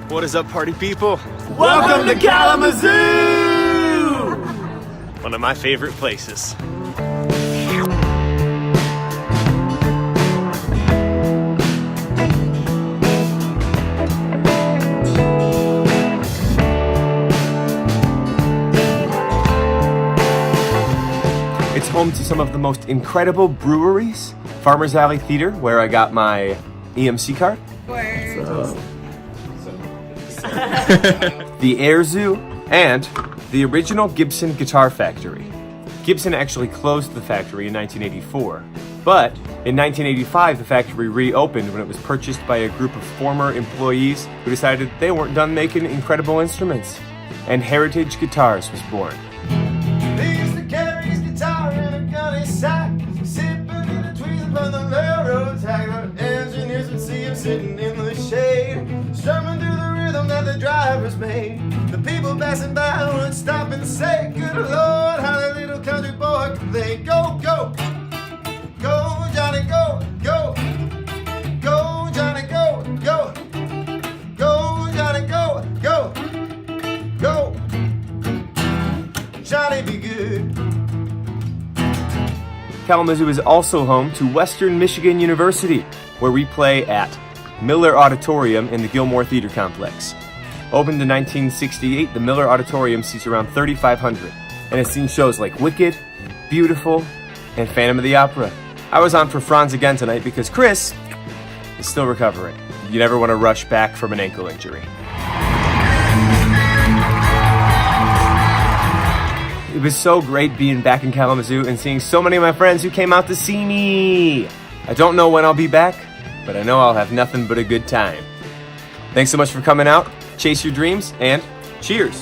What is up, party people? Welcome to Kalamazoo! One of my favorite places. It's home to some of the most incredible breweries. Farmers Alley Theater, where I got my EMC card. The Air Zoo, and the original Gibson Guitar Factory. Gibson actually closed the factory in 1984, but in 1985 the factory reopened when it was purchased by a group of former employees who decided they weren't done making incredible instruments, and Heritage Guitars was born. They used to carry his guitar in a gunny sack, sipping in the trees upon the railroad track. The engineers would see him sitting in the shade, strumming through the rhythm that the drivers made. The people passing by would stop and say, "Good Lord, how that little country boy could play." Go, go, go, Johnny, go, go, go, Johnny, go, go, go, Johnny, go, go, go, Johnny, be good. Kalamazoo is also home to Western Michigan University, where we play at Miller Auditorium in the Gilmore Theater Complex. Opened in 1968, the Miller Auditorium seats around 3,500, and has seen shows like Wicked, Beautiful, and Phantom of the Opera. I was on for Franz again tonight because Chris is still recovering. You never want to rush back from an ankle injury. It was so great being back in Kalamazoo and seeing so many of my friends who came out to see me. I don't know when I'll be back, but I know I'll have nothing but a good time. Thanks so much for coming out. Chase your dreams, and cheers!